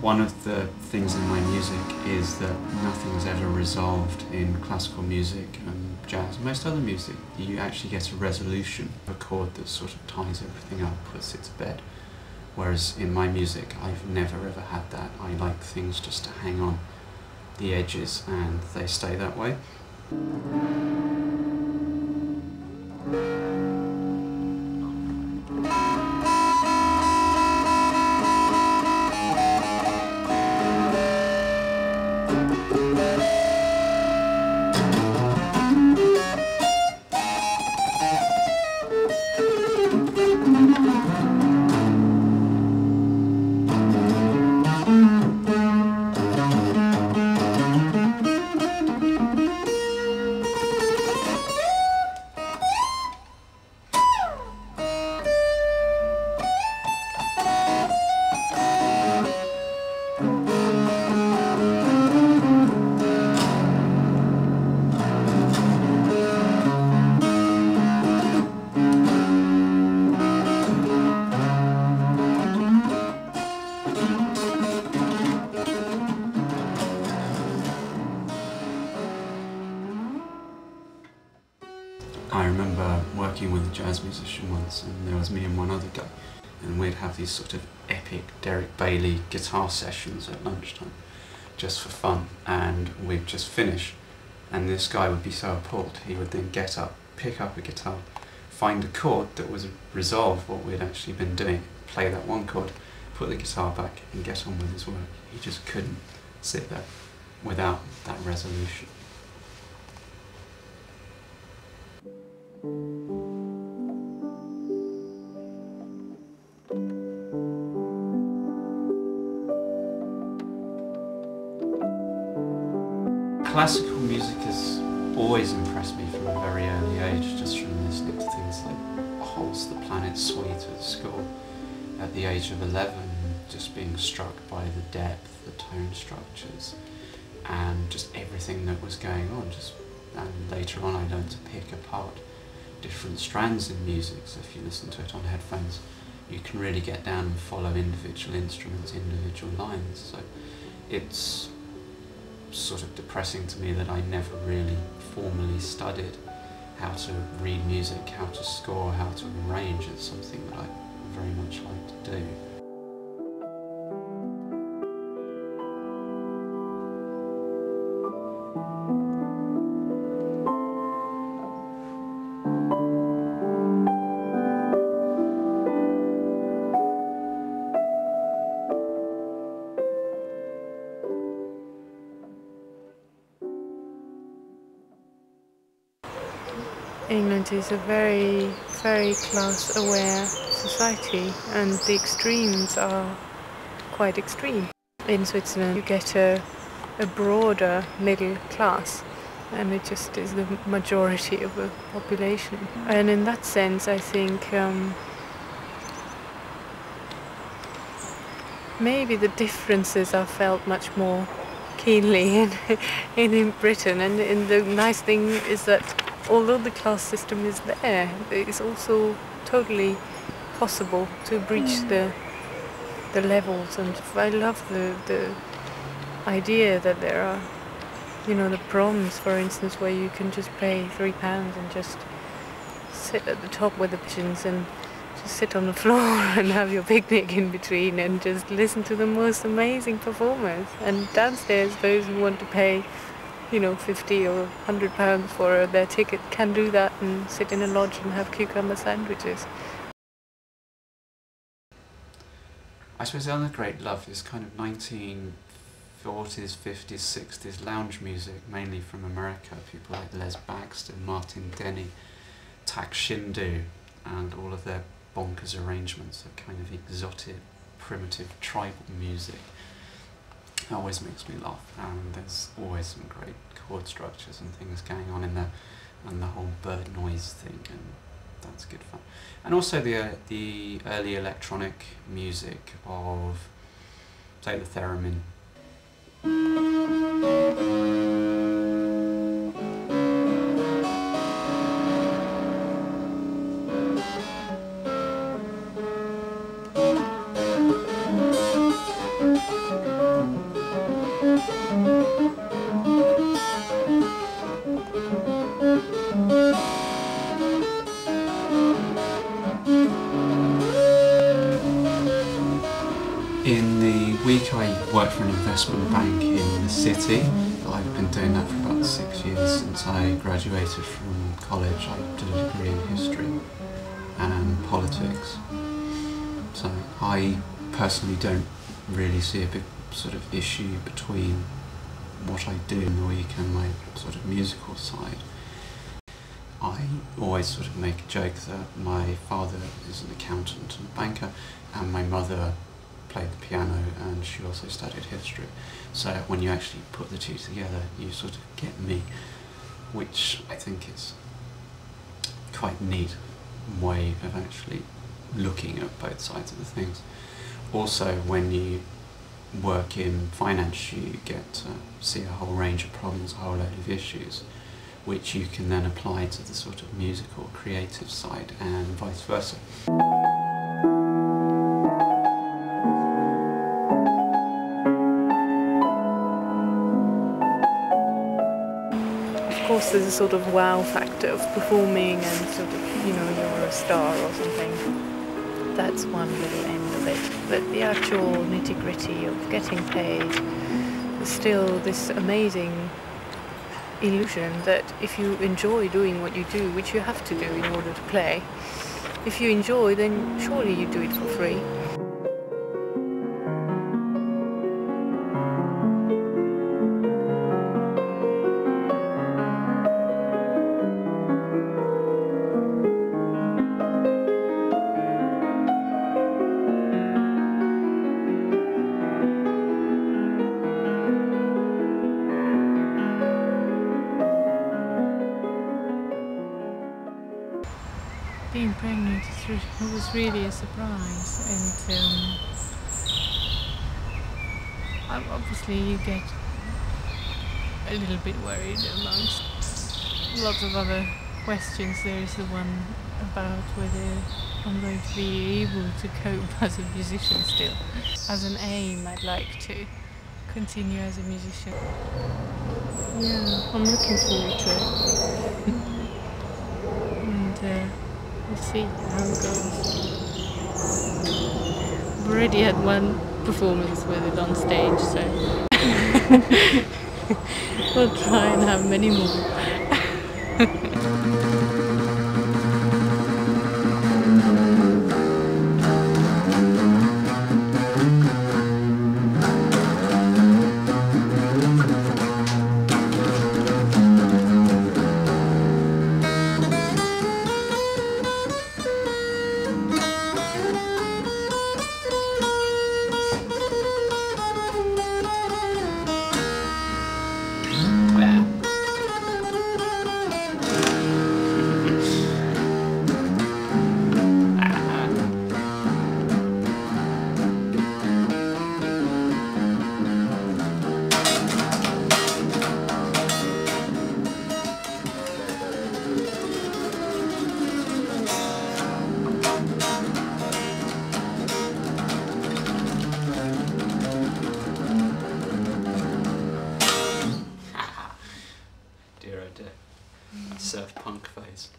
One of the things in my music is that nothing's ever resolved in classical music and jazz. Most other music, you actually get a resolution, a chord that sort of ties everything up, puts it to bed. Whereas in my music, I've never ever had that. I like things just to hang on the edges and they stay that way. I remember working with a jazz musician once, and there was me and one other guy, and we'd have these sort of epic Derek Bailey guitar sessions at lunchtime, just for fun, and we'd just finish, and this guy would be so appalled, he would then get up, pick up a guitar, find a chord that was resolve what we'd actually been doing, play that one chord, put the guitar back and get on with his work. He just couldn't sit there without that resolution. Classical music has always impressed me from a very early age, just from listening to things like Holst's The Planet Suite at school. At the age of 11, just being struck by the depth, the tone structures, and just everything that was going on. And later on I learned to pick apart different strands in music, so if you listen to it on headphones, you can really get down and follow individual instruments, individual lines. So it's sort of depressing to me that I never really formally studied how to read music, how to score, how to arrange. It's something that I very much like to do. England is a very, very class-aware society, and the extremes are quite extreme. In Switzerland you get a broader middle class, and it just is the majority of the population. And in that sense I think maybe the differences are felt much more keenly in Britain, and the nice thing is that although the class system is there, it's also totally possible to breach the levels. And I love the idea that there are, you know, the proms, for instance, where you can just pay £3 and just sit at the top with the pigeons and just sit on the floor and have your picnic in between and just listen to the most amazing performers. And downstairs, those who want to pay, you know, £50 or £100 for their ticket can do that and sit in a lodge and have cucumber sandwiches. I suppose the other great love is kind of 1940s, 50s, 60s lounge music, mainly from America. People like Les Baxter, Martin Denny, Tak Shindu, and all of their bonkers arrangements of kind of exotic, primitive, tribal music. It always makes me laugh, and there's always some great chord structures and things going on in there, and the whole bird noise thing, and that's good fun. And also the early electronic music of, say, the theremin. work for an investment bank in the city. I've been doing that for about 6 years since I graduated from college. I did a degree in history and politics. So I personally don't really see a big sort of issue between what I do in the week and my sort of musical side. I always sort of make a joke that my father is an accountant and a banker, and my mother played the piano and she also studied history. So when you actually put the two together, you sort of get me, which I think is quite neat way of actually looking at both sides of the things. Also, when you work in finance, you get to see a whole range of problems, a whole load of issues, which you can then apply to the sort of musical, creative side, and vice versa. Of course, there's a sort of wow factor of performing and sort of, you know, you're a star or something. That's one little end of it. But the actual nitty-gritty of getting paid is still this amazing illusion that if you enjoy doing what you do, which you have to do in order to play, if you enjoy, then surely you do it for free. Being pregnant was really a surprise, and obviously you get a little bit worried amongst lots of other questions. There is the one about whether I'm going to be able to cope as a musician still. As an aim, I'd like to continue as a musician. Yeah, I'm looking forward to it. And we'll see how it goes. I've already had one performance with it on stage, so we'll try and have many more. Dear oh dear. Surf punk phase.